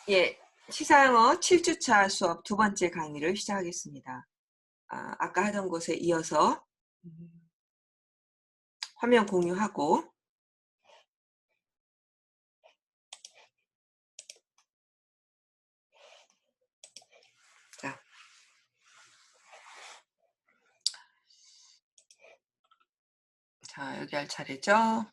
예, 시사영어 7주차 수업 두 번째 강의를 시작하겠습니다. 아까 하던 곳에 이어서 화면 공유하고 자, 여기 할 차례죠.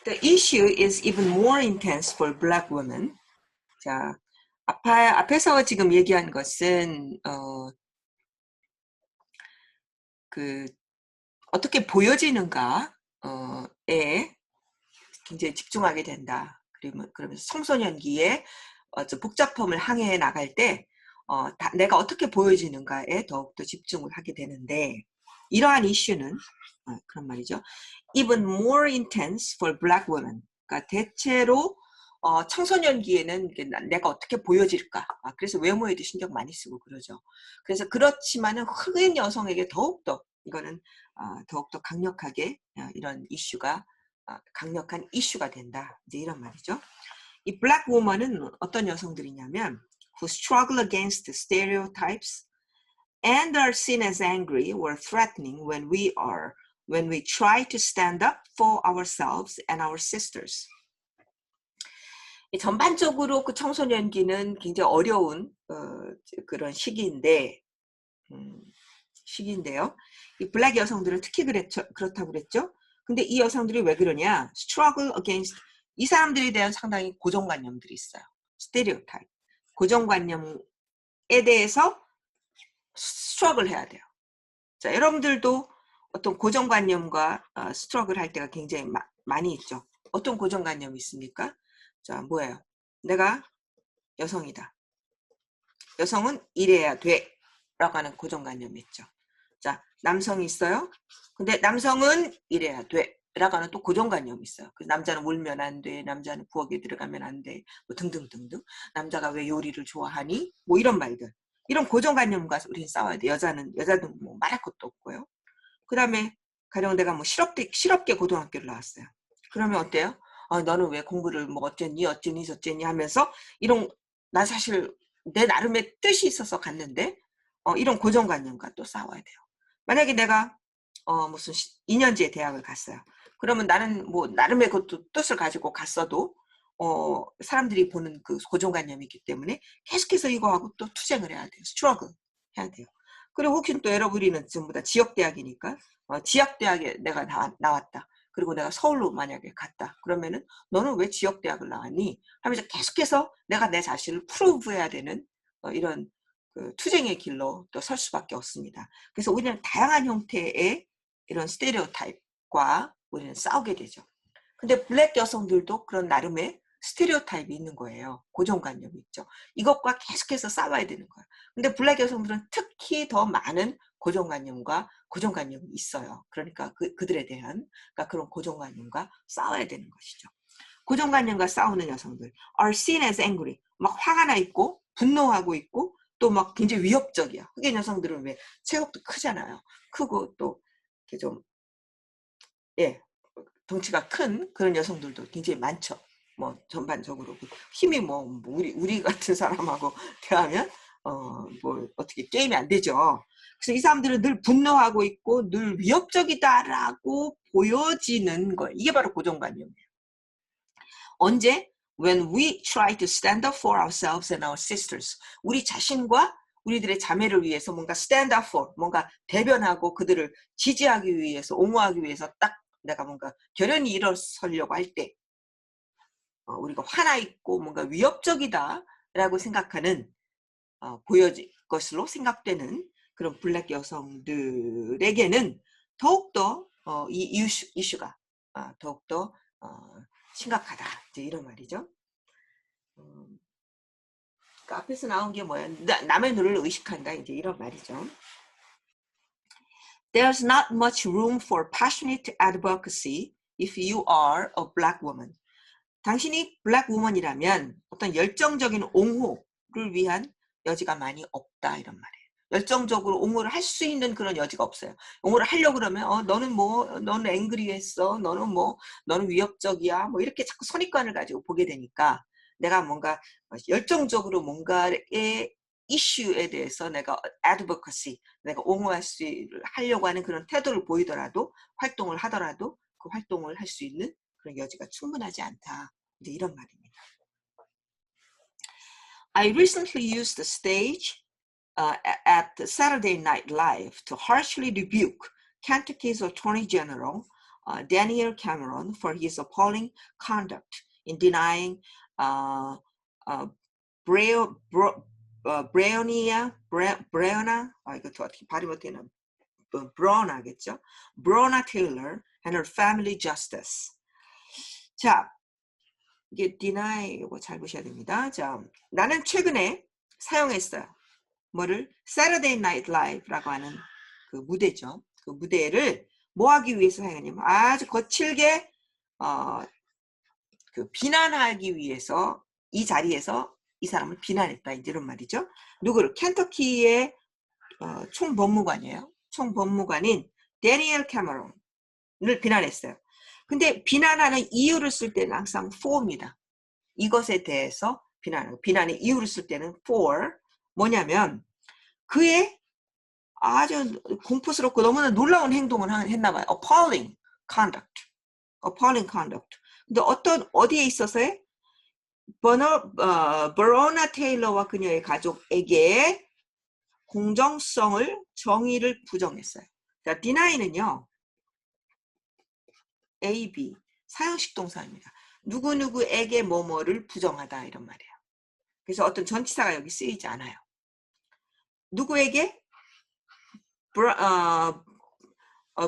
The issue is even more intense for black women. 자, 앞에서 지금 얘기한 것은 어떻게 보여지는가에 굉장히 집중하게 된다. 그러면서 청소년기에 복잡함을 항해해 나갈 때 내가 어떻게 보여지는가에 더욱더 집중을 하게 되는데, 이러한 이슈는 그런 말이죠. Even more intense for black women. 그러니까 대체로 청소년기에는 내가 어떻게 보여질까. 그래서 외모에도 신경 많이 쓰고 그러죠. 그래서 그렇지만은 흑인 여성에게 더욱더 이거는 더욱더 강력하게 이런 이슈가 강력한 이슈가 된다. 이제 이런 말이죠. 이 black woman은 어떤 여성들이냐면 who struggle against stereotypes and are seen as angry or threatening when we try to stand up for ourselves and our sisters. 전반적으로 그 청소년기는 굉장히 어려운 그런 시기인데요. 이 블랙 여성들은 특히 그렇다고 그랬죠. 근데 이 여성들이 왜 그러냐? struggle against, 이 사람들에 대한 상당히 고정관념들이 있어요. 스테레오타입. 고정관념에 대해서 struggle 해야 돼요. 자, 여러분들도 어떤 고정관념과 struggle 할 때가 굉장히 많이 있죠. 어떤 고정관념이 있습니까? 자, 뭐예요? 내가 여성이다. 여성은 이래야 돼. 라고 하는 고정관념이 있죠. 자, 남성이 있어요. 근데 남성은 이래야 돼. 라고 하는 또 고정관념이 있어요. 그 남자는 울면 안 돼. 남자는 부엌에 들어가면 안 돼. 뭐 등등등등. 남자가 왜 요리를 좋아하니? 뭐 이런 말들. 이런 고정관념과 우리는 싸워야 돼. 여자도 뭐 말할 것도 없고요. 그 다음에 가령 내가 뭐 실업계 고등학교를 나왔어요. 그러면 어때요? 너는 왜 공부를 뭐 어쩌니 저쩌니 하면서 이런, 나 사실 내 나름의 뜻이 있어서 갔는데 이런 고정관념과 또 싸워야 돼요. 만약에 내가 무슨 2년제에 대학을 갔어요. 그러면 나는 뭐 나름의 그것도 뜻을 가지고 갔어도 사람들이 보는 그 고정관념이 있기 때문에 계속해서 이거하고 또 투쟁을 해야 돼요. 스트러글 해야 돼요. 그리고 혹시 또 여러분이 전부 다 지역대학이니까 지역대학에 내가 나왔다. 그리고 내가 서울로 만약에 갔다. 그러면은 너는 왜 지역대학을 나왔니? 하면서 계속해서 내가 내 자신을 프루브해야 되는 이런 그 투쟁의 길로 또 설 수밖에 없습니다. 그래서 우리는 다양한 형태의 이런 스테레오타입과 우리는 싸우게 되죠. 근데 블랙 여성들도 그런 나름의 스테레오타입이 있는 거예요. 고정관념이 있죠. 이것과 계속해서 싸워야 되는 거예요. 근데 블랙 여성들은 특히 더 많은 고정관념이 있어요. 그러니까 그들에 대한 그런 고정관념과 싸워야 되는 것이죠. 고정관념과 싸우는 여성들 are seen as angry. 막 화가 나 있고 분노하고 있고 또 막 굉장히 위협적이야. 흑인 여성들은 왜 체격도 크잖아요. 크고 또 이렇게 좀 덩치가 큰 그런 여성들도 굉장히 많죠. 뭐 전반적으로 힘이 뭐 우리 같은 사람하고 대하면 뭐 어떻게 게임이 안 되죠. 그래서 이 사람들은 늘 분노하고 있고 늘 위협적이다라고 보여지는 거, 이게 바로 고정관념이에요. 언제? When we try to stand up for ourselves and our sisters. 우리 자신과 우리들의 자매를 위해서 뭔가 stand up for, 뭔가 대변하고 그들을 지지하기 위해서, 옹호하기 위해서 딱 내가 뭔가 결연히 일어서려고 할 때 우리가 화나 있고 뭔가 위협적이다라고 생각하는 보여질 것으로 생각되는 그런 블랙 여성들에게는 더욱더 이 이슈가 더욱더 심각하다. 이제 이런 말이죠. 그러니까 앞에서 나온 게 뭐야? 남의 눈을 의식한다. 이제 이런 말이죠. There's not much room for passionate advocacy if you are a black woman. 당신이 블랙 우먼이라면 어떤 열정적인 옹호를 위한 여지가 많이 없다. 이런 말이에요. 열정적으로 옹호를 할 수 있는 그런 여지가 없어요. 옹호를 하려고 그러면 너는 앵그리했어, 너는 위협적이야, 뭐 이렇게 자꾸 선입관을 가지고 보게 되니까 내가 뭔가 열정적으로 뭔가의 이슈에 대해서 내가 advocacy, 내가 하려고 하는 그런 태도를 보이더라도 활동을 하더라도 그 활동을 할 수 있는 그런 여지가 충분하지 않다. 이제 이런 말입니다. I recently used the stage at Saturday Night Live to harshly rebuke Kentucky's Attorney General Daniel Cameron for his appalling conduct in denying Breonna Taylor and her family justice. 자, 이게 deny 이거 잘 보셔야 됩니다. 자, 나는 최근에 사용했어요. 뭐를? Saturday Night Live라고 하는 그 무대죠. 그 무대를 뭐 하기 위해서 사용했냐면 아주 거칠게 그 비난하기 위해서 이 자리에서 이 사람을 비난했다. 이런 말이죠. 누구를? 켄터키의 총법무관이에요. 총법무관인 데니엘 캐머런을 비난했어요. 근데 비난하는 이유를 쓸 때는 항상 for입니다. 이것에 대해서 비난의 이유를 쓸 때는 for. 뭐냐면 그의 아주 공포스럽고 너무나 놀라운 행동을 했나 봐요. appalling conduct. 근데 어디에 있어서의 브로나 테일러와 그녀의 가족에게 정의를 부정했어요. 자, deny는요. A, B 사형식 동사입니다. 누구누구에게 뭐뭐를 부정하다 이런 말이에요. 그래서 어떤 전치사가 여기 쓰이지 않아요. 누구에게?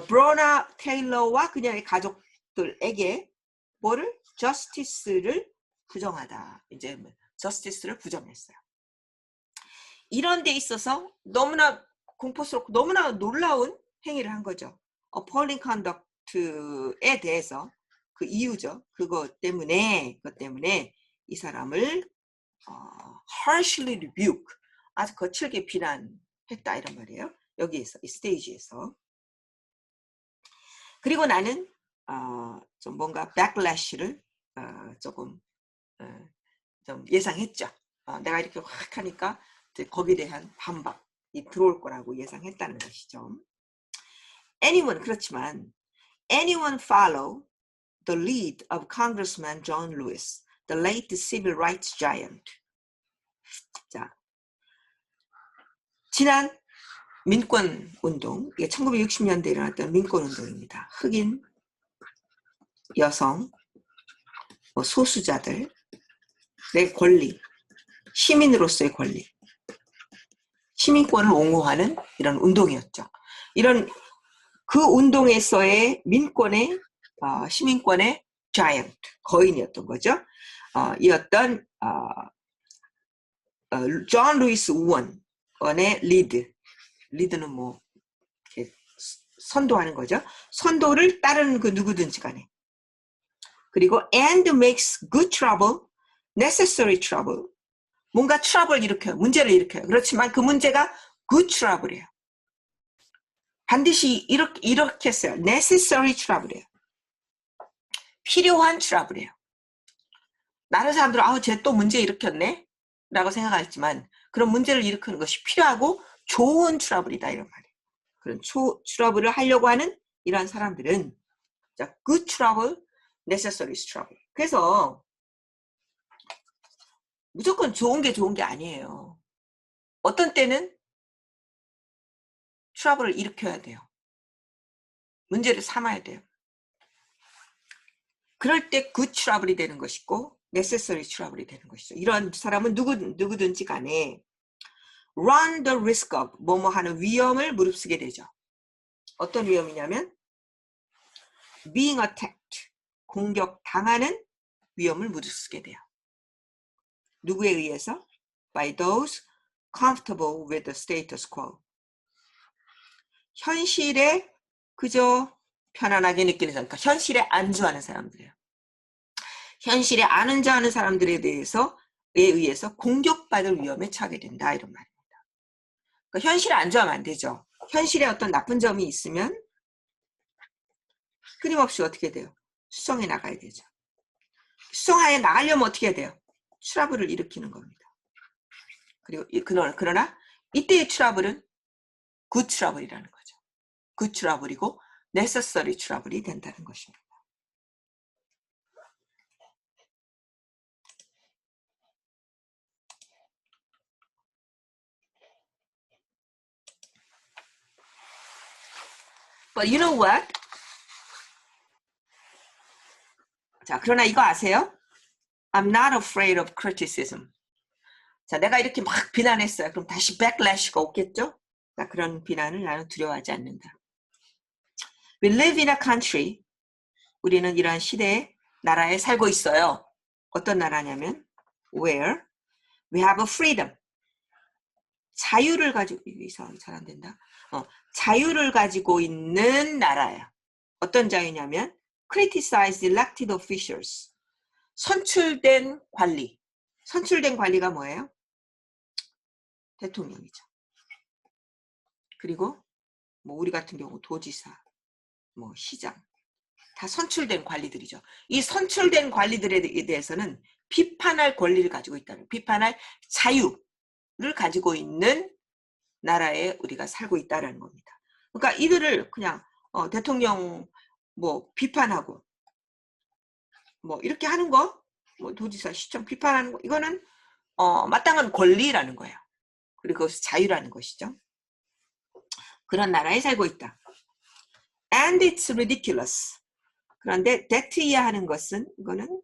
브로나 테일러와 그녀의 가족들에게 뭐를? justice를 부정하다. 이제 justice를 부정했어요. 이런 데 있어서 너무나 공포스럽고 너무나 놀라운 행위를 한 거죠. appalling conduct에 대해서 그 이유죠. 그것 때문에 이 사람을 harshly rebuke, 아주 거칠게 비난했다 이런 말이에요. 여기에서 이 스테이지에서. 그리고 나는 좀 뭔가 backlash를 조금 좀 예상했죠. 내가 이렇게 확 하니까 거기에 대한 반박이 들어올 거라고 예상했다는 것이죠. 그렇지만 anyone follow the lead of Congressman John Lewis, the late civil rights giant. 자, 지난 민권운동, 이게 1960년대에 일어났던 민권운동입니다. 흑인, 여성, 소수자들의 권리, 시민으로서의 권리, 시민권을 옹호하는 이런 운동이었죠. 이런 그 운동에서의 시민권의 자이언트, 거인이었던 거죠. 이었던 존 루이스 우원의 리드는 뭐 이렇게 선도하는 거죠. 선도를 따르는 그 누구든지 간에. 그리고 and makes good trouble, necessary trouble. 뭔가 트러블 일으켜요. 문제를 일으켜요. 그렇지만 그 문제가 good trouble이에요. 반드시 이렇게 했어요. necessary trouble이에요. 필요한 trouble이에요. 다른 사람들은 쟤 또 문제 일으켰네? 라고 생각하지만 그런 문제를 일으키는 것이 필요하고 좋은 트러블이다 이런 말이에요. 그런 트러블을 하려고 하는 이러한 사람들은 good trouble, necessary trouble. 그래서 무조건 좋은 게 아니에요. 어떤 때는 트러블을 일으켜야 돼요. 문제를 삼아야 돼요. 그럴 때 good trouble이 되는 것이고 necessary trouble이 되는 것이죠. 이런 사람은 누구든지 간에 run the risk of 뭐뭐 하는 위험을 무릅쓰게 되죠. 어떤 위험이냐면 being attacked, 공격당하는 위험을 무릅쓰게 돼요. 누구에 의해서? by those comfortable with the status quo. 현실에 그저 편안하게 느끼는 사람, 그러니까 현실에 안주하는 사람들이에요. 현실에 안주하는 사람들에 의해서 공격받을 위험에 처하게 된다 이런 말입니다. 그러니까 현실에 안주하면 안 되죠. 현실에 어떤 나쁜 점이 있으면 끊임없이 어떻게 돼요? 수정해 나가야 되죠. 수정하에 나가려면 어떻게 해야 돼요? 트러블을 일으키는 겁니다. 그리고 그러나 이때의 트러블은 굿 트러블이라는 거죠. 굿 트러블이고 necessary 트러블이 된다는 것입니다. But you know what? 자, 그러나 이거 아세요? I'm not afraid of criticism. 자, 내가 이렇게 막 비난했어요. 그럼 다시 backlash가 오겠죠? 자, 그런 비난을 나는 두려워하지 않는다. We live in a country. 우리는 이러한 시대에 나라에 살고 있어요. 어떤 나라냐면 where we have a freedom. 자유를 가지고 이상하게 잘 안 된다. 자유를 가지고 있는 나라예요. 어떤 자유냐면 criticize elected officials. 선출된 관리. 선출된 관리가 뭐예요? 대통령이죠. 그리고 뭐 우리 같은 경우 도지사, 뭐 시장 다 선출된 관리들이죠. 이 선출된 관리들에 대해서는 비판할 권리를 가지고 있다는, 비판할 자유를 가지고 있는 나라에 우리가 살고 있다는 겁니다. 그러니까 이들을 그냥 대통령 뭐 비판하고 뭐 이렇게 하는 거, 뭐 도지사, 시청 비판하는 거, 이거는 마땅한 권리라는 거예요. 그리고 그것이 자유라는 것이죠. 그런 나라에 살고 있다. And it's ridiculous. 그런데 that 이해하는 것은 이거는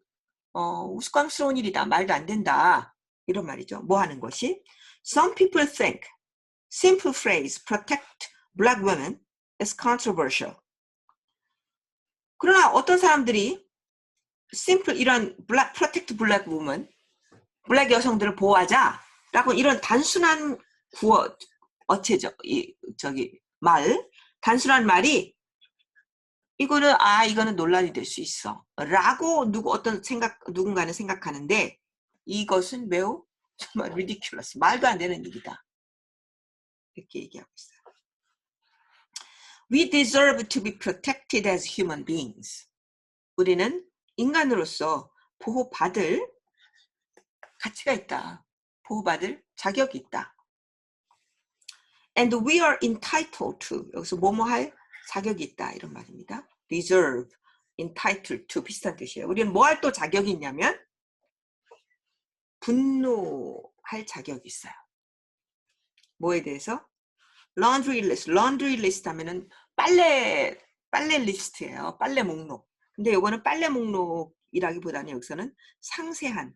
우스꽝스러운 일이다. 말도 안 된다. 이런 말이죠. 뭐 하는 것이? Some people think simple phrase protect black women is controversial. 그러나 어떤 사람들이 simple 이런 protect black women, 블랙 여성들을 보호하자라고 이런 단순한 구어 어체죠. 단순한 말이 이거는 논란이 될 수 있어. 라고 누군가는 생각하는데 이것은 매우 정말 ridiculous. 말도 안 되는 일이다. 이렇게 얘기하고 있어요. We deserve to be protected as human beings. 우리는 인간으로서 보호받을 가치가 있다. 보호받을 자격이 있다. And we are entitled to. 여기서 뭐뭐 할 자격이 있다. 이런 말입니다. Deserve, entitled to 비슷한 뜻이에요. 우리는 뭐 할 또 자격이 있냐면 분노할 자격이 있어요. 뭐에 대해서? Laundry list. Laundry list 하면은 빨래 리스트예요. 빨래 목록. 근데 이거는 빨래 목록이라기보다는 여기서는 상세한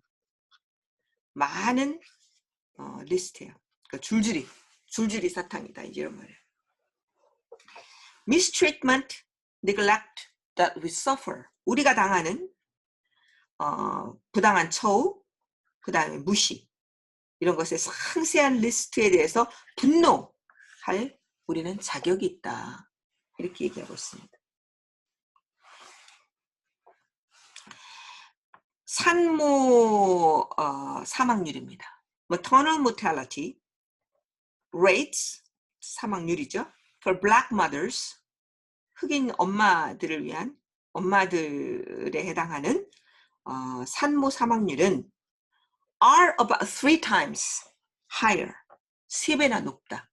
많은 리스트예요. 그러니까 줄줄이 사탕이다. 이런 말이에요. Mistreatment, neglect that we suffer. 우리가 당하는 부당한 처우, 그 다음에 무시 이런 것의 상세한 리스트에 대해서 분노할 우리는 자격이 있다. 이렇게 얘기하고 있습니다. 산모 사망률입니다. Maternal mortality rates 사망률이죠. For black mothers 흑인 엄마들을 위한 엄마들에 해당하는 산모 사망률은 are about 3 times higher. 3배나 높다.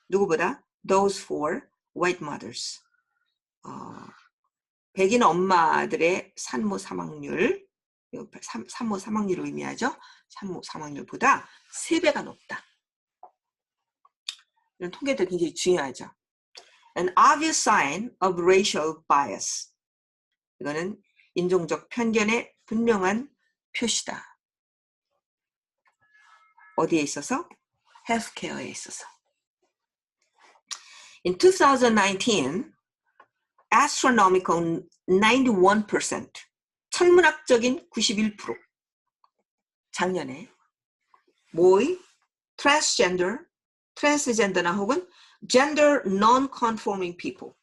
누구보다? Those for white mothers. 백인 엄마들의 산모 사망률, 산모 사망률을 의미하죠. 산모 사망률보다 3배가 높다. 이런 통계들 굉장히 중요하죠. An obvious sign of racial bias. 이거는 인종적 편견의 분명한 표시다. 어디에 있어서? 헬스케어에 있어서. In 2019, astronomical 91%, 천문학적인 91%, 작년에 뭐의? 트랜스젠더나 혹은 gender non-conforming people,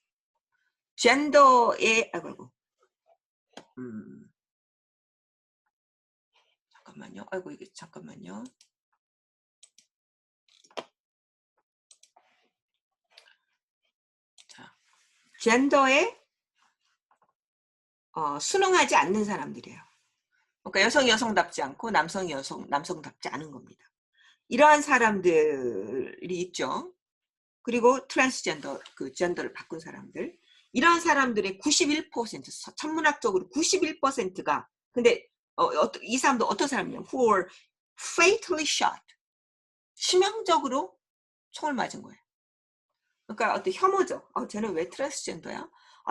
젠더의 잠깐만요. 이게 잠깐만요. 젠더에 순응하지 않는 사람들이에요. 그러니까 여성이 여성답지 않고 남성이 남성답지 않은 겁니다. 이러한 사람들이 있죠. 그리고 트랜스젠더, 그 젠더를 바꾼 사람들. 이러한 사람들의 91%, 천문학적으로 91%가, 근데 이 사람도 어떤 사람이냐면 who were fatally shot. 치명적으로 총을 맞은 거예요. 그러니까 어떤 혐오죠. 쟤는 왜 트랜스젠더야?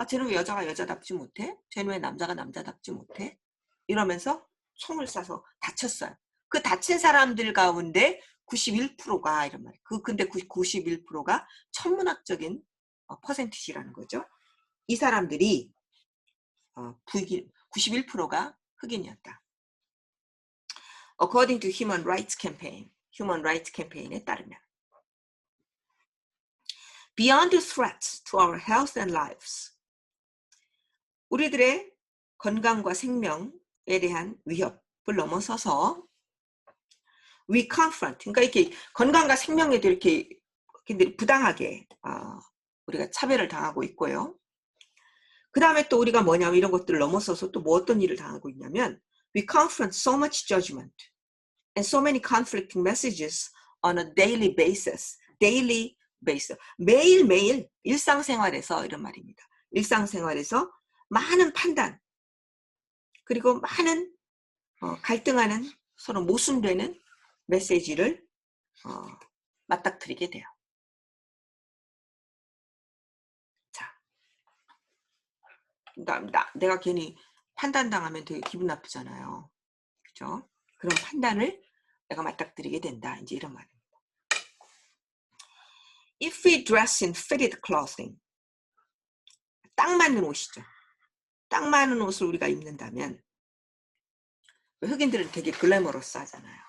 쟤는 왜 여자가 여자답지 못해? 쟤는 왜 남자가 남자답지 못해? 이러면서 총을 쏴서 다쳤어요. 그 다친 사람들 가운데 91%가 이런 말이에요. 근데 91%가 천문학적인 퍼센티지라는 거죠. 이 사람들이 91%가 흑인이었다. According to Human Rights Campaign에 따르면 Beyond the threats to our health and lives, 우리들의 건강과 생명에 대한 위협을 넘어서서 we confront, 그러니까 이렇게 건강과 생명에도 이렇게 부당하게 우리가 차별을 당하고 있고요. 그 다음에 또 우리가 뭐냐면 이런 것들을 넘어서서 또 뭐 어떤 일을 당하고 있냐면 we confront so much judgment and so many conflicting messages on a daily basis. 매일매일 일상생활에서 이런 말입니다. 일상생활에서 많은 판단 그리고 많은 갈등하는 서로 모순되는 메시지를 맞닥뜨리게 돼요. 자, 내가 괜히 판단당하면 되게 기분 나쁘잖아요. 그죠? 그런 판단을 내가 맞닥뜨리게 된다. 이제 이런 말입니다. If we dress in fitted clothing, 딱 맞는 옷이죠. 딱 맞는 옷을 우리가 입는다면 흑인들은 되게 글래머러스 하잖아요.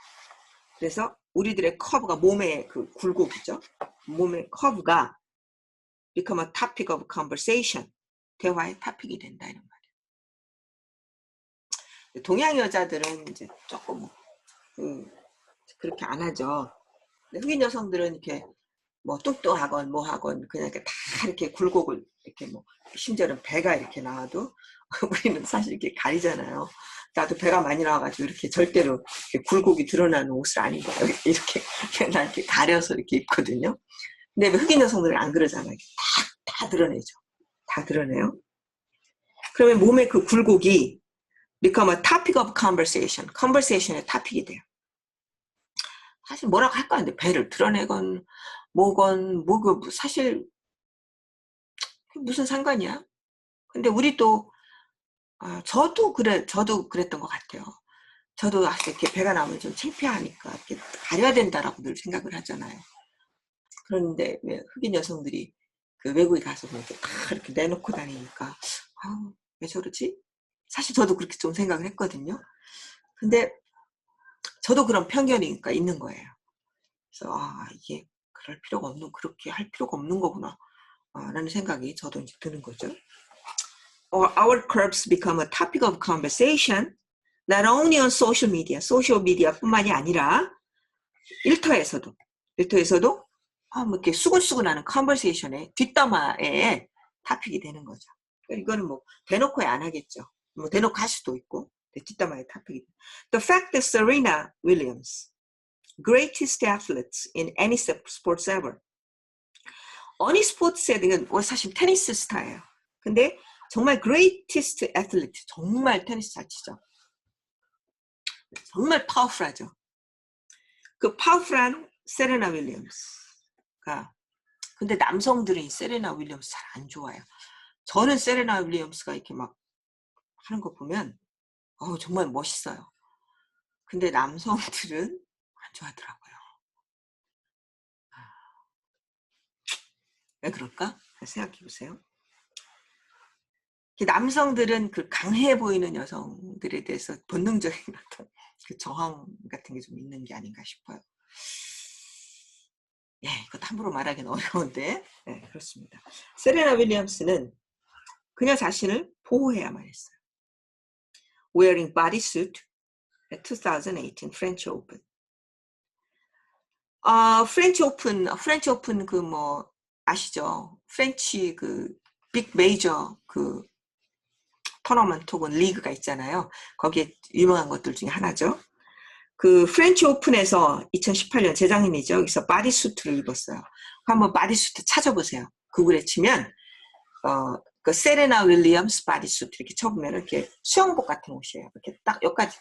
그래서 우리들의 커브가 몸의 그 굴곡이죠. 몸의 커브가 become a topic of conversation. 대화의 토픽이 된다 이런 말이에요. 동양 여자들은 이제 조금 그렇게 안 하죠. 흑인 여성들은 이렇게 뭐 뚱뚱하건 뭐 하건 그냥 이렇게 다 이렇게 굴곡을 이렇게 뭐 심지어는 배가 이렇게 나와도 우리는 사실 이렇게 가리잖아요. 나도 배가 많이 나와가지고 이렇게 절대로 이렇게 굴곡이 드러나는 옷을 안 입어요. 이렇게 맨날 이렇게 가려서 이렇게 입거든요. 근데 흑인 여성들은 안 그러잖아요. 다 드러내죠. 다 드러내요. 그러면 몸의 그 굴곡이 become a topic of conversation. conversation의 토픽이 돼요. 사실 뭐라고 할까 하는데 배를 드러내건 뭐건 사실 무슨 상관이야? 근데 우리도 저도 그랬던 것 같아요. 저도 이렇게 배가 나오면 좀 창피하니까 이렇게 가려야 된다라고 늘 생각을 하잖아요. 그런데 왜 흑인 여성들이 그 외국에 가서 이렇게 다 이렇게 내놓고 다니니까 왜 저러지? 사실 저도 그렇게 좀 생각을 했거든요. 근데 저도 그런 편견이니까 있는 거예요. 그래서 이게 그렇게 할 필요가 없는 거구나 라는 생각이 저도 이제 드는 거죠. Our curves become a topic of conversation not only on social media 뿐만이 아니라 일터에서도 뭐 이렇게 수근수근하는 conversation의 뒷담화에 토픽이 되는 거죠. 이거는 뭐 대놓고 안 하겠죠. 뭐 대놓고 할 수도 있고 뒷담화의 토픽이. The fact that Serena Williams, greatest athletes in any sports ever. 어느 스포츠에는 사실 테니스 스타예요. 근데 정말 greatest athlete, 정말 테니스 잘 치죠. 정말 파워풀하죠. 그 파워풀한 세레나 윌리엄스가, 근데 남성들은 세레나 윌리엄스 잘 안 좋아해요. 저는 세레나 윌리엄스가 이렇게 막 하는 거 보면 정말 멋있어요. 근데 남성들은 안 좋아하더라고요. 왜 그럴까? 생각해 보세요. 남성들은 그 강해 보이는 여성들에 대해서 본능적인 어떤 그 저항 같은 게 좀 있는 게 아닌가 싶어요. 예, 이것도 함부로 말하기는 어려운데, 네, 그렇습니다. 세레나 윌리엄스는 그녀 자신을 보호해야만 했어요. Wearing bodysuit at 2018 French Open. 프렌치 오픈 그 뭐 아시죠? 프렌치 그 빅 메이저 그 토너먼트 혹은 리그가 있잖아요. 거기에 유명한 것들 중에 하나죠. 그 프렌치 오픈에서 2018년 재작년이죠. 여기서 바디수트를 입었어요. 한번 바디수트 찾아보세요. 구글에 치면 그 세레나 윌리엄스 바디수트 이렇게 쳐보면 이렇게 수영복 같은 옷이에요. 이렇게 딱 여기까지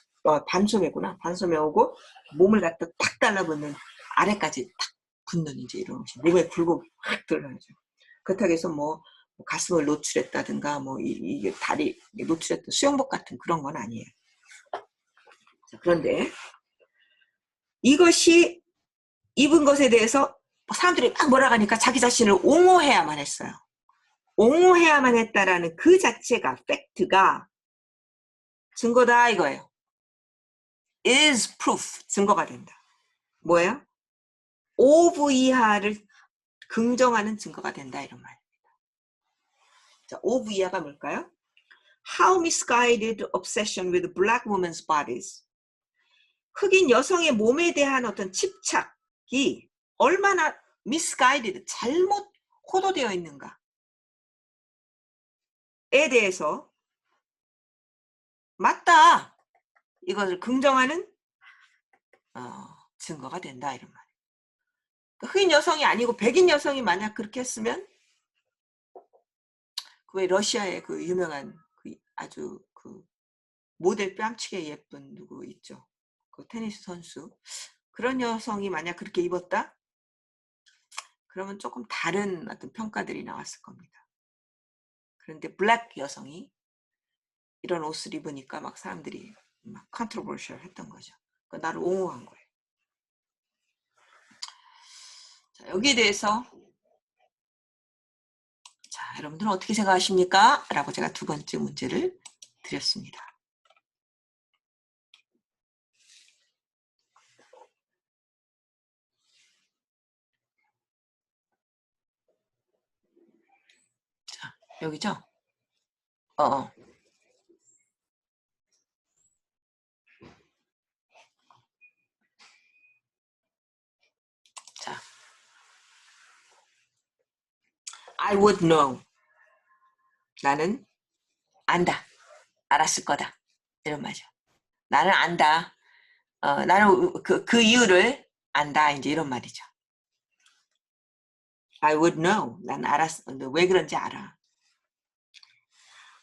반소매구나. 반소매 오고 몸을 갖다 탁 달라붙는 아래까지 탁 붙는 이제 이런 옷이 몸에 굴곡이 확 들어가죠. 그렇다고 해서 뭐 가슴을 노출했다든가 뭐 이게 다리 노출했던 수영복 같은 그런 건 아니에요. 자, 그런데 이것이 입은 것에 대해서 사람들이 막 뭐라 하니까 자기 자신을 옹호해야만 했어요. 옹호해야만 했다라는 그 자체가 팩트가 증거다 이거예요. is proof 증거가 된다. 뭐예요? of 이하를 긍정하는 증거가 된다 이런 말입니다. 자, of 이하가 뭘까요? How misguided obsession with black women's bodies. 흑인 여성의 몸에 대한 어떤 집착이 얼마나 misguided, 잘못 호도되어 있는가에 대해서 맞다. 이것을 긍정하는 증거가 된다 이런 말이에요. 흑인 여성이 아니고 백인 여성이 만약 그렇게 했으면 왜 러시아의 그 유명한 그 아주 그 모델 뺨치게 예쁜 누구 있죠? 그 테니스 선수. 그런 여성이 만약 그렇게 입었다? 그러면 조금 다른 어떤 평가들이 나왔을 겁니다. 그런데 블랙 여성이 이런 옷을 입으니까 막 사람들이 막 컨트로버셜 했던 거죠. 그러니까 나를 옹호한 거예요. 자, 여기에 대해서 자, 여러분들은 어떻게 생각하십니까? 라고 제가 두 번째 문제를 드렸습니다. 자, 여기죠? 자, I would know. 나는 안다. 알았을 거다. 이런 말이죠. 나는 안다. 나는 그 이유를 안다. 이제 이런 말이죠. I would know. 난 알았어. 왜 그런지 알아.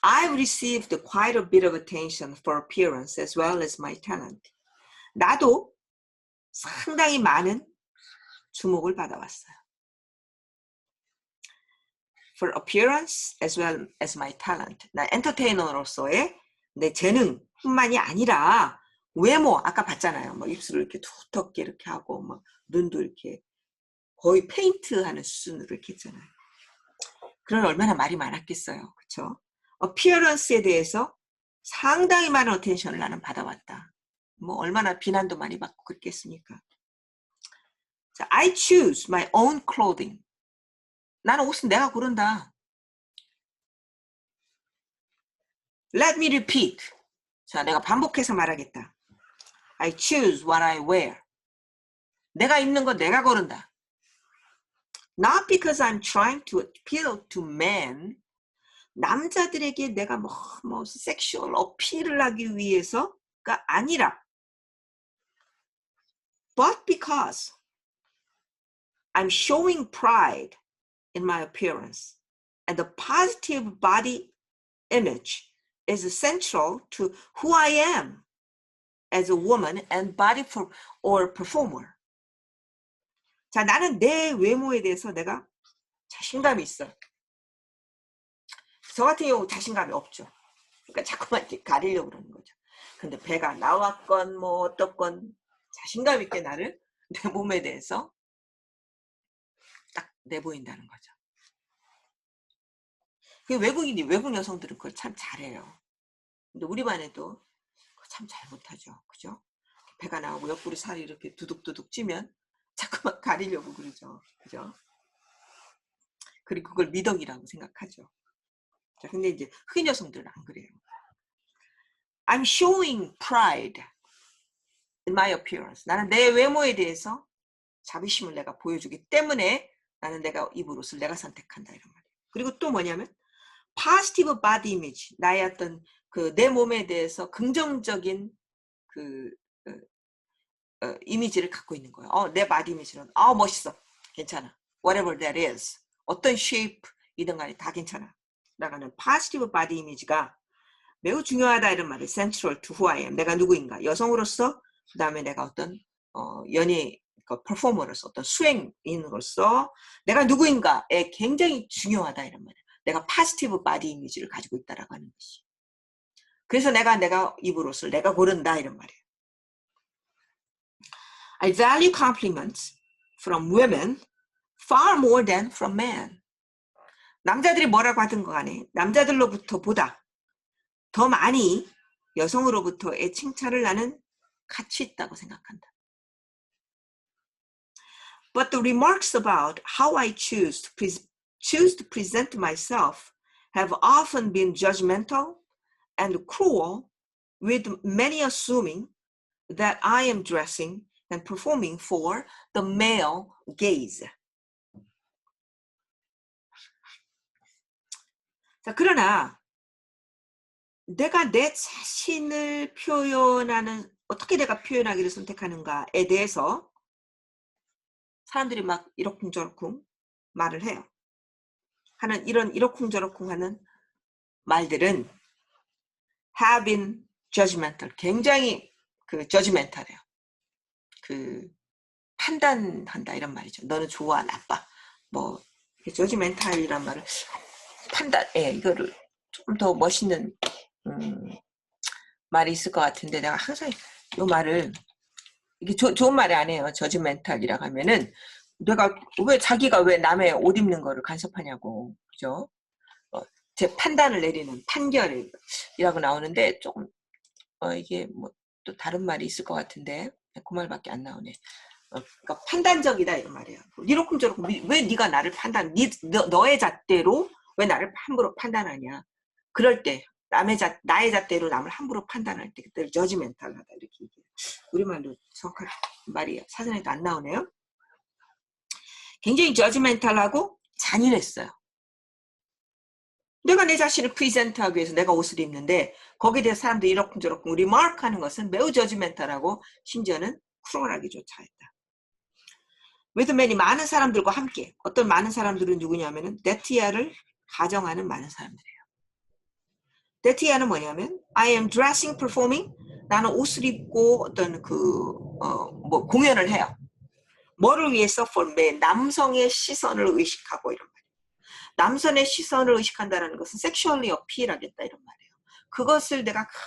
I've received quite a bit of attention for appearance as well as my talent. 나도 상당히 많은 주목을 받아왔어요. For appearance as well as my talent. 나 엔터테이너로서의 내 재능뿐만이 아니라 외모 아까 봤잖아요. 뭐 입술을 이렇게 두텁게 이렇게 하고 뭐 눈도 이렇게 거의 페인트하는 수준으로 이렇게 했잖아요. 그런 얼마나 말이 많았겠어요. 그렇죠? appearance에 대해서 상당히 많은 어텐션을 나는 받아왔다. 뭐 얼마나 비난도 많이 받고 그랬겠습니까? 자, I choose my own clothing. 나는 옷은 내가 고른다. Let me repeat. 자, 내가 반복해서 말하겠다. I choose what I wear. 내가 입는 거 내가 고른다. Not because I'm trying to appeal to men. 남자들에게 내가 뭐 섹슈얼 어필을 하기 위해서가 아니라 but because I'm showing pride in my appearance and the positive body image is essential to who I am as a woman and body or performer. 자, 나는 내 외모에 대해서 내가 자신감이 있어. 저 같은 경우 자신감이 없죠. 그러니까 자꾸만 이렇게 가리려고 그러는 거죠. 근데 배가 나왔건 뭐 어떻건 자신감 있게 나를 내 몸에 대해서 딱 내보인다는 거죠. 그 외국 여성들은 그걸 참 잘해요. 근데 우리 반에도 참 잘 못하죠. 그죠? 배가 나오고 옆구리 살이 이렇게 두둑두둑 찌면 자꾸만 가리려고 그러죠. 그죠? 그리고 그걸 미덕이라고 생각하죠. 자, 근데 이제 흑인 여성들은 안 그래요. I'm showing pride in my appearance. 나는 내 외모에 대해서 자부심을 내가 보여주기 때문에 나는 내가 입을 옷을 내가 선택한다 이런 말이에요. 그리고 또 뭐냐면 positive body image, 나의 어떤 그 내 몸에 대해서 긍정적인 그 이미지를 갖고 있는 거예요. 내 바디 이미지는 멋있어, 괜찮아, whatever that is, 어떤 shape이든 간에 다 괜찮아 나가는 positive body image가 매우 중요하다 이런 말을 central to who I am, 내가 누구인가, 여성으로서, 그 다음에 내가 어떤 연예 퍼포머로서, 어떤 수행인으로서 내가 누구인가에 굉장히 중요하다 이런 말이에요. 내가 positive body image를 가지고 있다라고 하는 것이. 그래서 내가 입을 옷을 내가 고른다 이런 말이에요. I value compliments from women far more than from men. 남자들이 뭐라고 하든 간에 남자들로부터 보다 더 많이 여성으로부터의 칭찬을 나는 가치 있다고 생각한다. But the remarks about how I choose to present myself have often been judgmental and cruel, with many assuming that I am dressing and performing for the male gaze. 자, 그러나 내가 내 자신을 표현하는, 어떻게 내가 표현하기를 선택하는가에 대해서 사람들이 막 이러쿵저러쿵 말을 해요. 하는 이런 이러쿵저러쿵 하는 말들은 have been judgmental, 굉장히 그 judgmental해요. 그 판단한다 이런 말이죠. 너는 좋아, 나빠. 뭐 judgmental이란 말을 판단해, 이거를 조금 더 멋있는 말이 있을 것 같은데 내가 항상 이 말을 이게 좋은 말이 아니에요. judgmental이라고 하면은 내가 자기가 왜 남의 옷 입는 거를 간섭하냐고, 그죠? 제 판단을 내리는 판결이라고 나오는데 조금 이게 뭐 또 다른 말이 있을 것 같은데 그 말밖에 안 나오네. 그러니까 판단적이다 이런 말이에요. 이러쿵저러쿵 왜 네가 나를 너의 잣대로 왜 나를 함부로 판단하냐. 그럴 때 나의 잣대로 남을 함부로 판단할 때 그때를 judgmental하다 이렇게 얘기해요. 우리말로 정확한 말이 사전에도 안 나오네요. 굉장히 judgmental하고 잔인했어요. 내가 내 자신을 프리젠트하기 위해서 내가 옷을 입는데 거기에 대해서 사람들이 이러쿵저러쿵 리마크하는 것은 매우 저지멘탈하고 심지어는 크루얼하기조차 했다. 위드맨이 많은 사람들과 함께, 어떤 많은 사람들은 누구냐면은 데티아를 가정하는 많은 사람들이에요. 데티아는 뭐냐면 I am dressing, performing, 나는 옷을 입고 어떤 뭐 공연을 해요. 뭐를 위해서? for men, 남성의 시선을 의식하고 이런 말이에요. 남성의 시선을 의식한다는 것은 섹슈얼리 어필하겠다 이런 말이에요. 그것을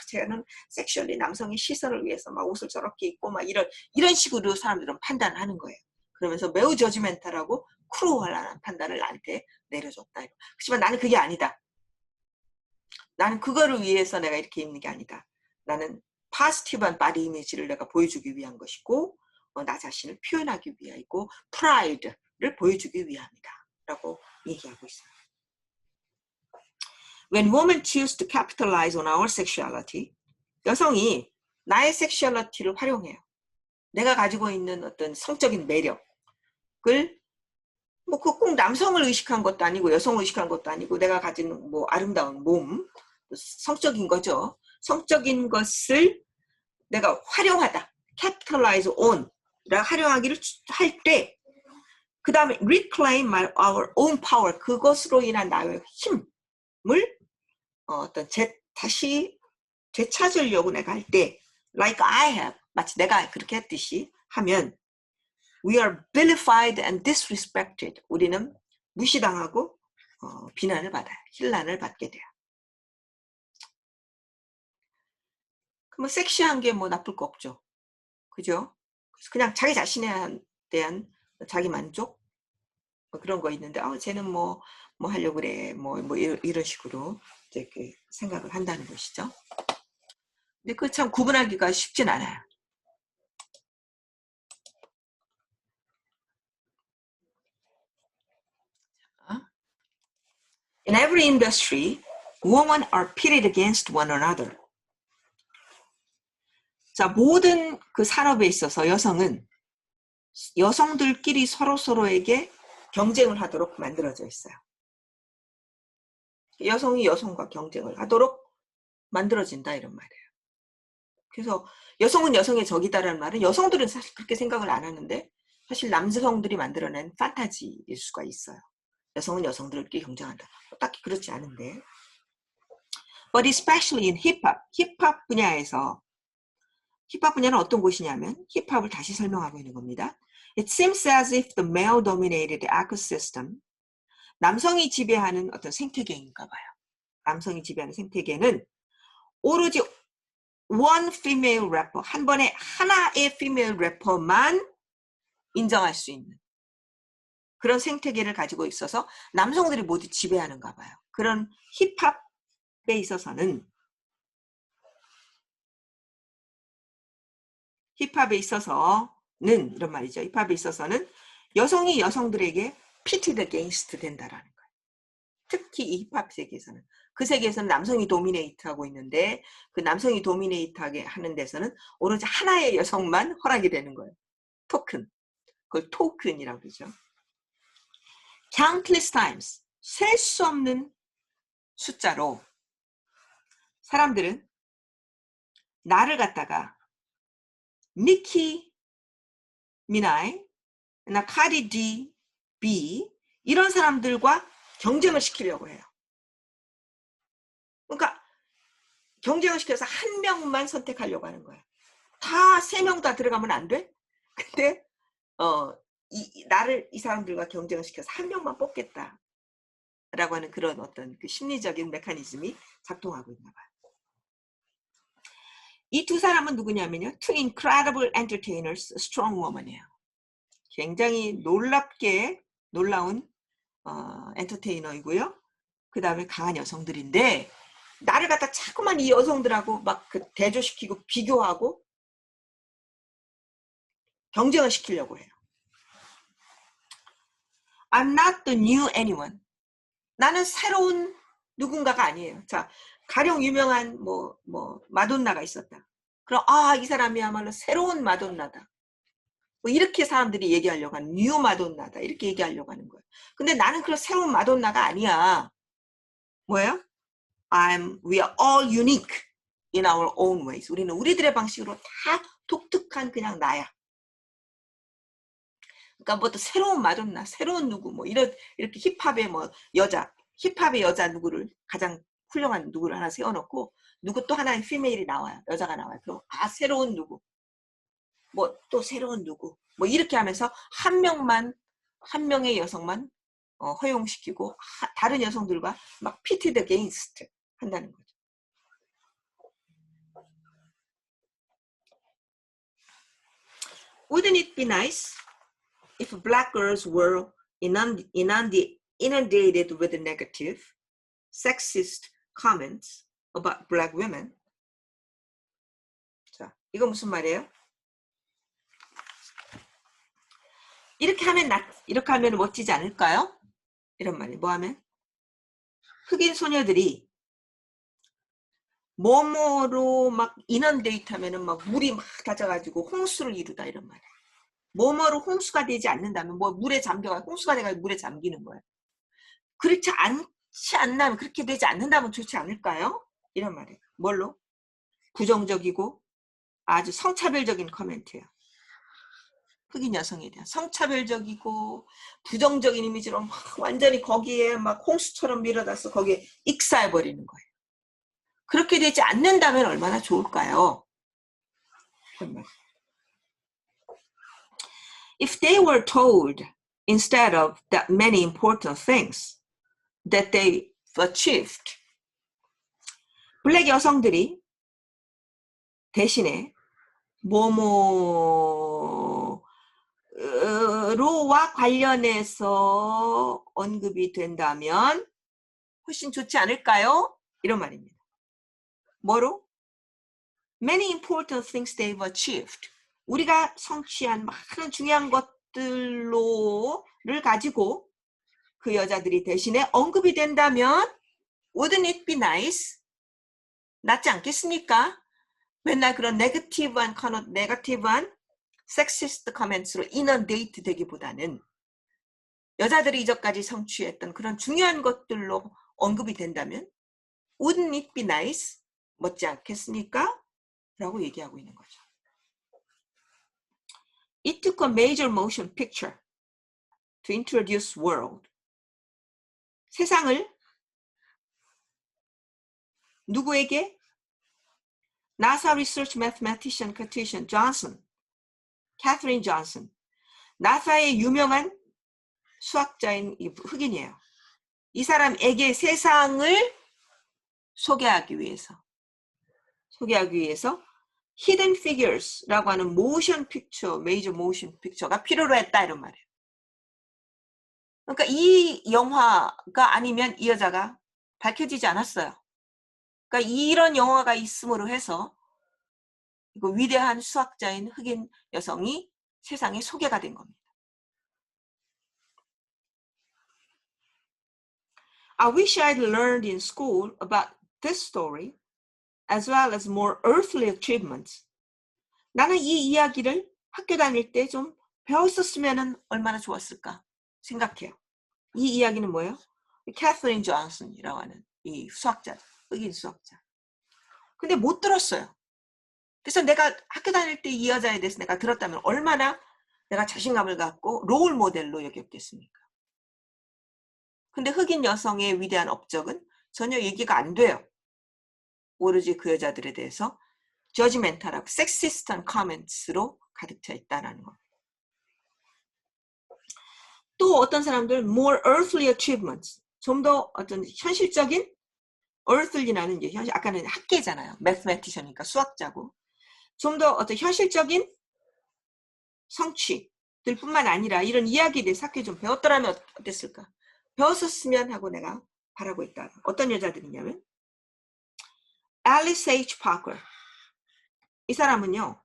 제가는 섹슈얼리 남성의 시선을 위해서 막 옷을 저렇게 입고 막 이런 식으로 사람들은 판단하는 거예요. 그러면서 매우 저지멘탈하고 크루얼한 판단을 나한테 내려줬다. 하지만 나는 그게 아니다. 나는 그거를 위해서 내가 이렇게 입는 게 아니다. 나는 파지티브한 바디 이미지를 내가 보여주기 위한 것이고 나 자신을 표현하기 위하이고 프라이드를 보여주기 위함이다. 라고 얘기하고 있어요. When women choose to capitalize on our sexuality, 여성이 나의 섹슈얼리티를 활용해요. 내가 가지고 있는 어떤 성적인 매력을 뭐 꼭 남성을 의식한 것도 아니고 여성을 의식한 것도 아니고 내가 가진 뭐 아름다운 몸, 성적인 거죠. 성적인 것을 내가 활용하다, capitalize on, 활용하기를 할 때 그 다음에 reclaim our own power, 그것으로 인한 나의 힘을 다시 되찾으려고 내가 할 때 like I have, 마치 내가 그렇게 했듯이 하면 we are vilified and disrespected, 우리는 무시당하고 비난을 받아요. 힐난을 받게 돼요. 그럼 섹시한 게 뭐 나쁠 거 없죠. 그죠? 그냥 자기 자신에 대한 자기 만족 그런 거 있는데 쟤는 뭐 하려고 그래 뭐 이런 식으로 이제 생각을 한다는 것이죠. 근데 그 참 구분하기가 쉽진 않아요. In every industry, women are pitted against one another. 자, 모든 그 산업에 있어서 여성들끼리 서로에게 경쟁을 하도록 만들어져 있어요. 여성이 여성과 경쟁을 하도록 만들어진다 이런 말이에요. 그래서 여성은 여성의 적이다라는 말은 여성들은 사실 그렇게 생각을 안 하는데 사실 남성들이 만들어낸 판타지일 수가 있어요. 여성은 여성들끼리 경쟁한다. 딱히 그렇지 않은데. But especially in 힙합, 힙합 분야에서 힙합 분야는 어떤 곳이냐면 힙합을 다시 설명하고 있는 겁니다. It seems as if the male-dominated ecosystem, 남성이 지배하는 어떤 생태계인가 봐요. 남성이 지배하는 생태계는 오로지 one female rapper, 한 번에 하나의 female 래퍼만 인정할 수 있는 그런 생태계를 가지고 있어서 남성들이 모두 지배하는가 봐요. 그런 힙합에 있어서는 이런 말이죠. 힙합에 있어서는 여성이 여성들에게 pitted against 된다라는 거예요. 특히 이 힙합 세계에서는. 그 세계에서는 남성이 도미네이트하고 있는데 그 남성이 도미네이트하게 하는 데서는 오로지 하나의 여성만 허락이 되는 거예요. 토큰. 그걸 토큰이라고 그러죠. Countless times. 셀 수 없는 숫자로 사람들은 나를 갖다가 니키 미나이, 카디 디, 비 이런 사람들과 경쟁을 시키려고 해요. 그러니까 경쟁을 시켜서 한 명만 선택하려고 하는 거예요. 다 세 명 다 들어가면 안 돼? 근데 나를 이 사람들과 경쟁을 시켜서 한 명만 뽑겠다 라고 하는 그런 어떤 그 심리적인 메커니즘이 작동하고 있나 봐요. 이 두 사람은 누구냐면요. Two incredible entertainers, strong woman이에요. 굉장히 놀라운 엔터테이너이고요. 그 다음에 강한 여성들인데 나를 갖다 자꾸만 이 여성들하고 막 그 대조시키고 비교하고 경쟁을 시키려고 해요. I'm not the new anyone. 나는 새로운 누군가가 아니에요. 자, 가령 유명한 마돈나가 있었다. 그럼 이 사람이야말로 새로운 마돈나다. 뭐 이렇게 사람들이 얘기하려고 하는 뉴 마돈나다. 이렇게 얘기하려고 하는 거예요. 근데 나는 그런 새로운 마돈나가 아니야. 뭐예요? We are all unique in our own ways. 우리는 우리들의 방식으로 다 독특한 그냥 나야. 그러니까 뭐 또 새로운 마돈나, 새로운 누구, 뭐 이렇게 힙합의 힙합의 여자 누구를 가장 훌륭한 누구를 하나 세워놓고 누구 또 하나의 피메일이 나와요. 여자가 나와요. 그럼 새로운 누구, 뭐 또 새로운 누구, 뭐 이렇게 하면서 한 명의 여성만 허용시키고 다른 여성들과 막 pitted against 한다는 거죠. Wouldn't it be nice if black girls were inundated with negative, sexist comments about black women? 자, 이거 무슨 말이에요? 이렇게 하면 멋지지 않을까요? 이런 말이에요. 뭐 하면? 흑인 소녀들이 뭐뭐로 막 인원데이트 하면은 막 물이 막 다져가지고 홍수를 이루다 이런 말이에요. 뭐뭐로 홍수가 되지 않는다면 뭐 물에 잠겨가 홍수가 돼가지고 물에 잠기는 거예요. 그렇지 않나면 그렇게 되지 않는다면 좋지 않을까요? 이런 말이에요. 뭘로? 부정적이고 아주 성차별적인 코멘트예요. 흑인 여성에 대한 성차별적이고 부정적인 이미지로 막 완전히 거기에 막 홍수처럼 밀어다서 거기에 익사해버리는 거예요. 그렇게 되지 않는다면 얼마나 좋을까요? If they were told instead of that many important things that they've achieved, 블랙 여성들이 대신에 뭐뭐로와 관련해서 언급이 된다면 훨씬 좋지 않을까요? 이런 말입니다. 뭐로? Many important things they've achieved. 우리가 성취한 많은 중요한 것들로를 가지고 그 여자들이 대신에 언급이 된다면 wouldn't it be nice? 낫지 않겠습니까? 맨날 그런 네거티브한 섹시스트 커멘트로 인언데이트 되기보다는 여자들이 이전까지 성취했던 그런 중요한 것들로 언급이 된다면 wouldn't it be nice? 멋지 않겠습니까? 라고 얘기하고 있는 거죠. It took a major motion picture to introduce world. 세상을 누구에게? NASA Research Mathematician Catherine Johnson. 나사의 유명한 수학자인 흑인이에요. 이 사람에게 세상을 소개하기 위해서 Hidden Figures라고 하는 모션 픽처, 메이저 모션 픽처가 필요로 했다 이런 말이에요. 그러니까 이 영화가 아니면 이 여자가 밝혀지지 않았어요. 그러니까 이런 영화가 있음으로 해서 이거 위대한 수학자인 흑인 여성이 세상에 소개가 된 겁니다. I wish I'd learned in school about this story as well as more earthly achievements. 나는 이 이야기를 학교 다닐 때 좀 배웠었으면 얼마나 좋았을까 생각해요. 이 이야기는 뭐예요? 캐서린 존슨이라고 하는 이 수학자, 흑인 수학자. 근데 못 들었어요. 그래서 내가 학교 다닐 때 이 여자에 대해서 내가 들었다면 얼마나 내가 자신감을 갖고 롤 모델로 여겼겠습니까? 근데 흑인 여성의 위대한 업적은 전혀 얘기가 안 돼요. 오로지 그 여자들에 대해서 저지멘탈하고 섹시스트한 코멘트로 가득 차 있다는 거. 또 어떤 사람들 more earthly achievements, 좀 더 어떤 현실적인 earthly라는 게 아까는 학계잖아요. mathematician이니까 수학자고. 좀 더 어떤 현실적인 성취들 뿐만 아니라 이런 이야기에 대해서 학교에 좀 배웠더라면 어땠을까? 배웠었으면 하고 내가 바라고 있다. 어떤 여자들이냐면 Alice H. Parker. 이 사람은요.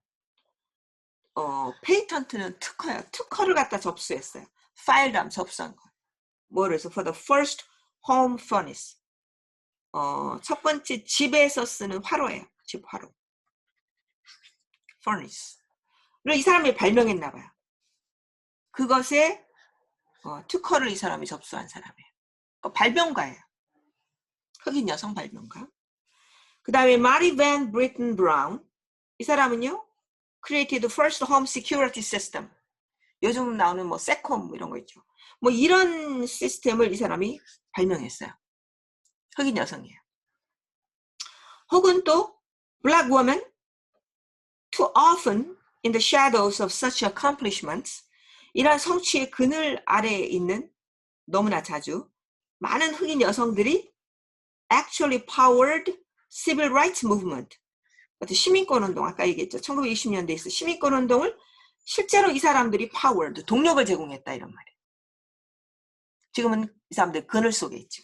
페이턴트는 특허예요. 특허를 갖다 접수했어요. 파일담 접수한 거. 뭐를 해서 for the first home furnace. 첫 번째 집에서 쓰는 화로예요. 집 화로. furnace를 이 사람이 발명했나 봐요. 그것에 특허를 이 사람이 접수한 사람이에요. 발명가예요. 흑인 여성 발명가. 그 다음에 마리 밴 브리튼 브라운. 이 사람은요. created the first home security system. 요즘 나오는 뭐 세콤 이런 거 있죠. 뭐 이런 시스템을 이 사람이 발명했어요. 흑인 여성이에요. 혹은 또 black woman too often in the shadows of such accomplishments. 이러한 성취의 그늘 아래에 있는 너무나 자주 많은 흑인 여성들이 actually powered civil rights movement. 시민권 운동, 아까 얘기했죠. 1920년대에 있어 시민권 운동을 실제로 이 사람들이 powered, 동력을 제공했다 이런 말이에요. 지금은 이 사람들 그늘 속에 있지.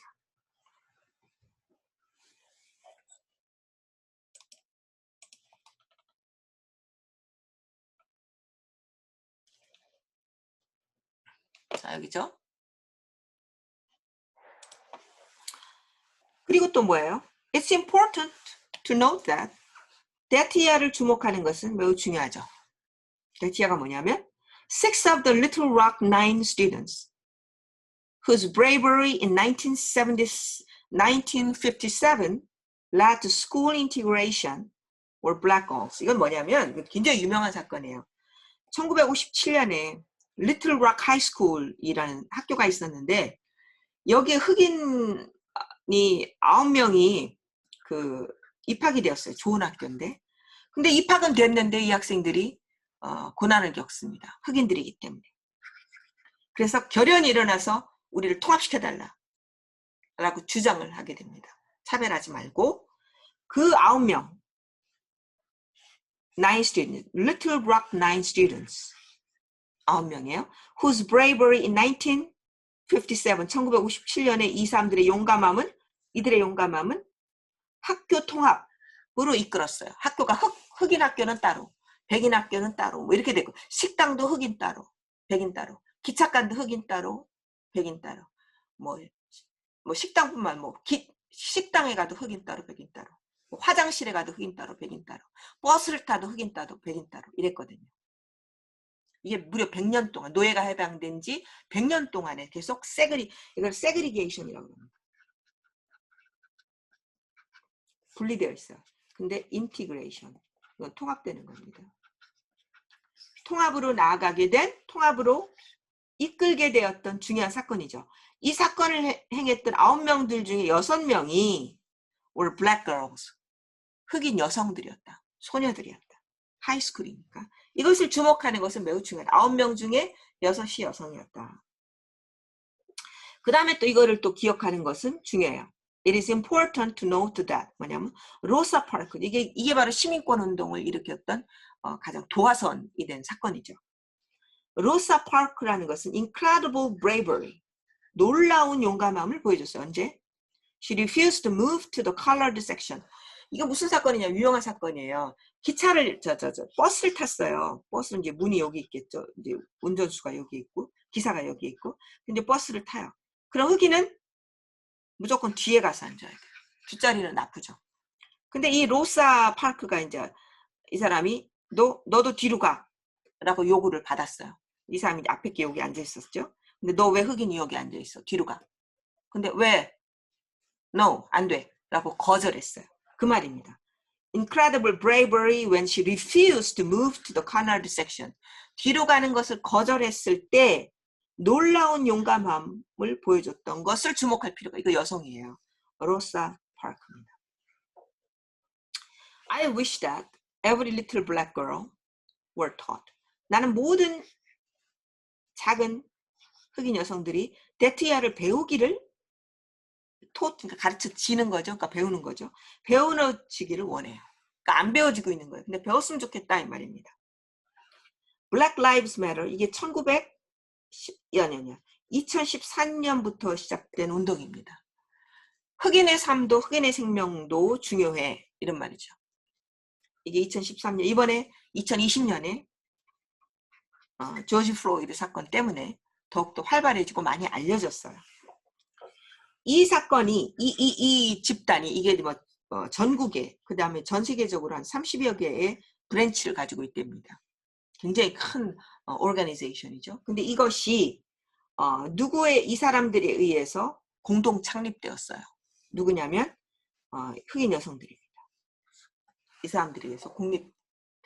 자, 여기죠. 그리고 또 뭐예요? It's important to note that 데티아를 주목하는 것은 매우 중요하죠. 데티아가 뭐냐면 Six of the Little Rock Nine students whose bravery in 1957 led to school integration were black girls. 이건 뭐냐면 굉장히 유명한 사건이에요. 1957년에 Little Rock High School이라는 학교가 있었는데 여기에 흑인이 9명이 입학이 되었어요. 좋은 학교인데. 근데 입학은 됐는데 이 학생들이 고난을 겪습니다. 흑인들이기 때문에. 그래서 결연이 일어나서 우리를 통합시켜달라 라고 주장을 하게 됩니다. 차별하지 말고 그 9명 Nine students, Little Rock Nine students 9명이에요. Whose bravery in 1957, 1957년에 이 사람들의 용감함은 이들의 용감함은 학교 통합으로 이끌었어요. 학교가 흑인 학교는 따로, 백인 학교는 따로 뭐 이렇게 되고 식당도 흑인 따로, 백인 따로, 기차간도 흑인 따로, 백인 따로 뭐 식당뿐만 식당에 가도 흑인 따로, 백인 따로 화장실에 가도 흑인 따로, 백인 따로 버스를 타도 흑인 따로, 백인 따로 이랬거든요. 이게 무려 100년 동안 노예가 해방된 지 100년 동안에 계속 이걸 세그리게이션이라고 합니다. 분리되어 있어요. 근데 인티그레이션, 이건 통합되는 겁니다. 통합으로 나아가게 된, 통합으로 이끌게 되었던 중요한 사건이죠. 이 사건을 행했던 9명들 중에 6명이 were black girls, 흑인 여성들이었다. 소녀들이었다. 하이스쿨이니까. 이것을 주목하는 것은 매우 중요하다. 9명 중에 6이 여성이었다. 그 다음에 또 이거를 또 기억하는 것은 중요해요. It is important to note that, 뭐냐면 로사 파크, 이게 바로 시민권 운동을 일으켰던 가장 도화선이 된 사건이죠. 로사 파크라는 것은 incredible bravery, 놀라운 용감함을 보여줬어요. 언제? She refused to move to the colored section. 이거 무슨 사건이냐? 유명한 사건이에요. 기차를 버스를 탔어요. 버스는 이제 문이 여기 있겠죠. 이제 운전수가 여기 있고 기사가 여기 있고. 근데 버스를 타요. 그럼 흑인은 무조건 뒤에 가서 앉아야 돼요. 뒷자리는 나쁘죠. 근데 이 로사 파크가 이제 이 사람이 너도 뒤로 가라고 요구를 받았어요. 이 사람이 앞에 여기 앉아 있었죠. 근데 너 왜 흑인이 여기 앉아 있어? 뒤로 가. 근데 왜? No, 안 돼. 라고 거절했어요. 그 말입니다. Incredible bravery when she refused to move to the colored section. 뒤로 가는 것을 거절했을 때 놀라운 용감함을 보여줬던 것을 주목할 필요가. 이거 여성이에요. 로사 파크입니다. I wish that every little black girl were taught. 나는 모든 작은 흑인 여성들이 데티아를 배우기를 그러니까 가르쳐지는 거죠. 그러니까 배우는 거죠. 배워지기를 원해요. 그러니까 안 배워지고 있는 거예요. 근데 배웠으면 좋겠다 이 말입니다. Black Lives Matter, 이게 2014년부터 시작된 운동입니다. 흑인의 삶도 흑인의 생명도 중요해 이런 말이죠. 이게 2013년, 이번에 2020년에 조지 플로이드 사건 때문에 더욱더 활발해지고 많이 알려졌어요. 이 사건이 이 집단이 이게 뭐 전국에 그 다음에 전 세계적으로 한 30여 개의 브랜치를 가지고 있답니다. 굉장히 큰 오르가니제이션이죠. 근데 이것이 누구의 이 사람들에 의해서 공동 창립되었어요. 누구냐면 흑인 여성들입니다. 이 사람들에 의해서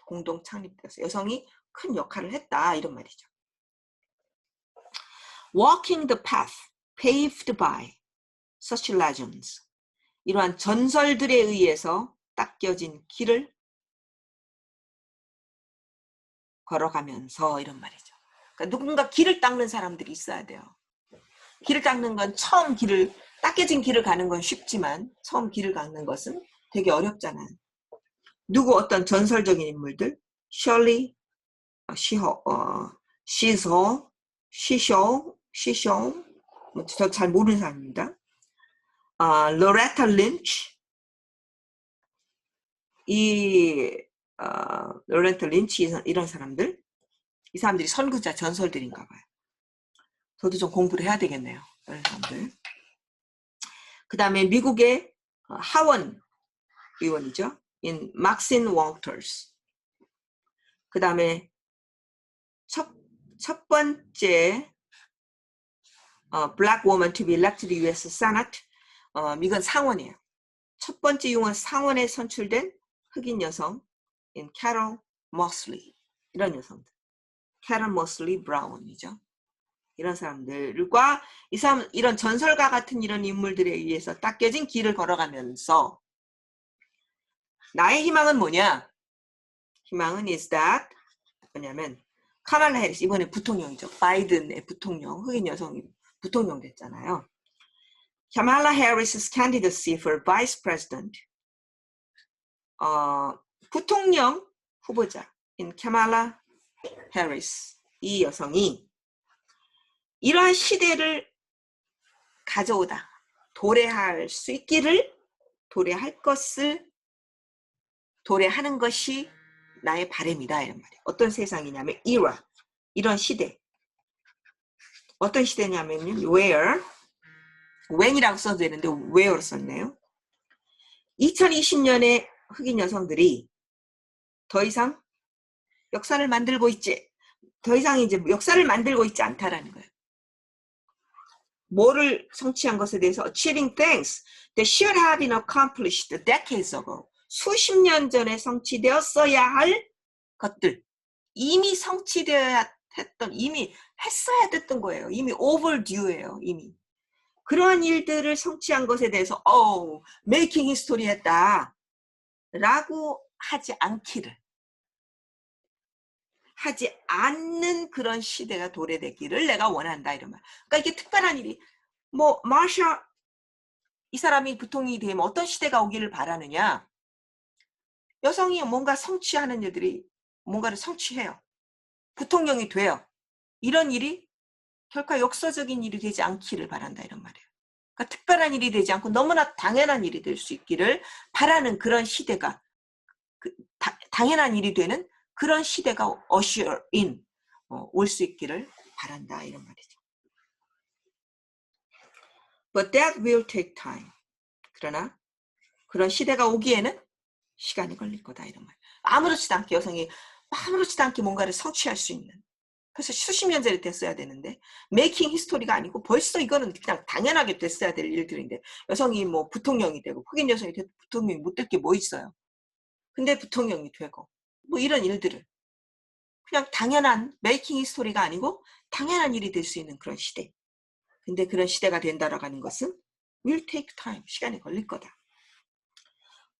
공동 창립되었어요. 여성이 큰 역할을 했다 이런 말이죠. Walking the path paved by such legends. 이러한 전설들에 의해서 닦여진 길을 걸어가면서 이런 말이죠. 그러니까 누군가 길을 닦는 사람들이 있어야 돼요. 길을 닦는 건 처음 닦여진 길을 가는 건 쉽지만 처음 길을 닦는 것은 되게 어렵잖아요. 누구 어떤 전설적인 인물들, 셜리, 시소, 저 잘 모르는 사람입니다. 로레타 린치, 로레타 린치 이런 사람들, 이 사람들이 선구자 전설들인가 봐요. 저도 좀 공부를 해야 되겠네요. 이런 사람들. 그 다음에 미국의 하원 의원이죠. 막신 워터스. 그 다음에 첫 번째 black woman to be elected U.S. Senate. 미국 상원이에요. 첫 번째 유원 상원에 선출된 흑인 여성 캐럴 머슬리. 이런 여성들. 캐럴 머슬리 브라운이죠. 이런 사람들과 이런 전설가 같은 이런 인물들에 의해서 닦여진 길을 걸어가면서 나의 희망은 뭐냐? 희망은 is that 뭐냐면 카말라 해리스 이번에 부통령이죠. 바이든의 부통령, 흑인 여성이 부통령 됐잖아요. 카말라 해리스's candidacy for vice president. 부통령 후보자인 카말라 해리스 이 여성이 이러한 시대를 가져오다 도래할 수 있기를 도래하는 것이 나의 바람이다 이런 말이에요. 어떤 세상이냐면 이런 시대. 어떤 시대냐면 when이라고 써도 되는데 where로 썼네요. 2020년에 흑인 여성들이 더 이상 역사를 만들고 있지 않다라는 거예요. 뭐를 성취한 것에 대해서 achieving things that should have been accomplished decades ago. 수십 년 전에 성취되었어야 할 것들. 이미 성취되어야 했던, 이미 했어야 됐던 거예요. 이미 overdue예요. 이미. 그러한 일들을 성취한 것에 대해서 making history 했다. 라고 하지 않는 그런 시대가 도래되기를 내가 원한다. 이런 말. 그러니까 이게 특별한 일이 뭐 마샤 이 사람이 부통령이 되면 어떤 시대가 오기를 바라느냐. 여성이 뭔가 성취하는 일들이 뭔가를 성취해요. 부통령이 돼요. 이런 일이 결코 역사적인 일이 되지 않기를 바란다. 이런 말이에요. 그러니까 특별한 일이 되지 않고 너무나 당연한 일이 될 수 있기를 바라는 그런 시대가 당연한 일이 되는 그런 시대가 usher in 올 수 있기를 바란다. 이런 말이죠. But that will take time. 그러나 그런 시대가 오기에는 시간이 걸릴 거다. 이런 말. 아무렇지도 않게 여성이 아무렇지도 않게 뭔가를 성취할 수 있는. 그래서 수십 년 전에 됐어야 되는데 메이킹 히스토리가 아니고 벌써 이거는 그냥 당연하게 됐어야 될 일들인데 여성이 뭐 부통령이 되고 흑인 여성이 되고 부통령이 못 될 게 뭐 있어요. 근데 부통령이 되고 뭐 이런 일들을 그냥 당연한 메이킹 히스토리가 아니고 당연한 일이 될 수 있는 그런 시대. 근데 그런 시대가 된다라고 하는 것은 will take time. 시간이 걸릴 거다.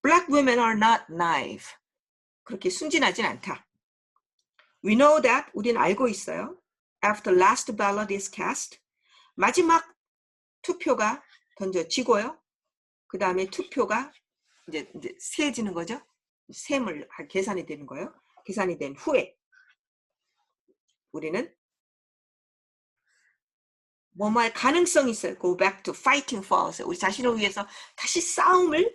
Black women are not naive. 그렇게 순진하진 않다. We know that. 우리는 알고 있어요. After last ballot is cast. 마지막 투표가 던져지고요. 그 다음에 투표가 이제 세지는 거죠. 셈을 계산이 되는 거예요. 계산이 된 후에 우리는 뭐뭐할 가능성이 있어요. Go back to fighting for ourselves. 우리 자신을 위해서 다시 싸움으로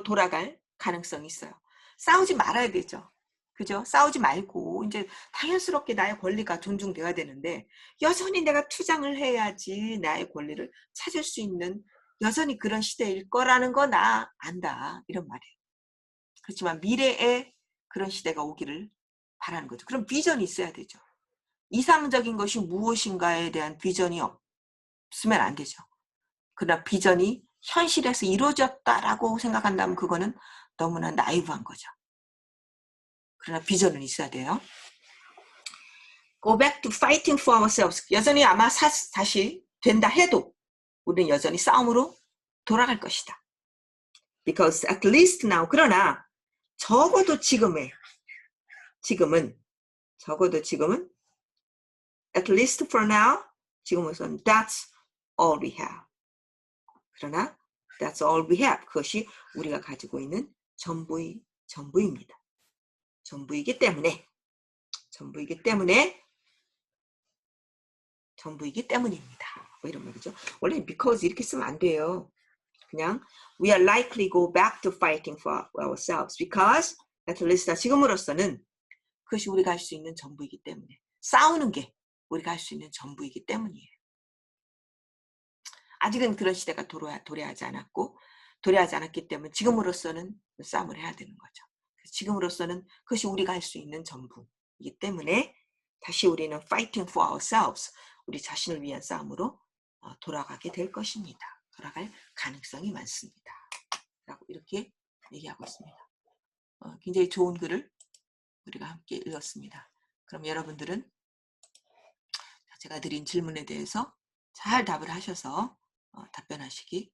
돌아갈 가능성이 있어요. 싸우지 말아야 되죠. 그죠? 싸우지 말고 이제 당연스럽게 나의 권리가 존중돼야 되는데 여전히 내가 투쟁을 해야지 나의 권리를 찾을 수 있는 여전히 그런 시대일 거라는 거 나 안다. 이런 말이에요. 그렇지만 미래에 그런 시대가 오기를 바라는 거죠. 그럼 비전이 있어야 되죠. 이상적인 것이 무엇인가에 대한 비전이 없으면 안 되죠. 그러나 비전이 현실에서 이루어졌다라고 생각한다면 그거는 너무나 나이브한 거죠. 그러나 비전은 있어야 돼요. Go back to fighting for ourselves. 여전히 아마 다시 된다 해도 우리는 여전히 싸움으로 돌아갈 것이다. Because at least now. 그러나 적어도 지금은 at least for now 지금으로서는 that's all we have. 그러나 that's all we have. 그것이 우리가 가지고 있는 전부입니다. 전부이기 때문입니다. 뭐 이런 말이죠. 원래 because 이렇게 쓰면 안 돼요. 그냥 we are likely go back to fighting for ourselves because at least 지금으로서는 그것이 우리가 할 수 있는 전부이기 때문에 싸우는 게 우리가 할 수 있는 전부이기 때문이에요. 아직은 그런 시대가 도래하지 않았기 때문에 지금으로서는 싸움을 해야 되는 거죠. 지금으로서는 그것이 우리가 할 수 있는 전부이기 때문에 다시 우리는 fighting for ourselves, 우리 자신을 위한 싸움으로 돌아가게 될 것입니다. 돌아갈 가능성이 많습니다. 라고 이렇게 얘기하고 있습니다. 굉장히 좋은 글을 우리가 함께 읽었습니다. 그럼 여러분들은 제가 드린 질문에 대해서 잘 답을 하셔서 답변하시기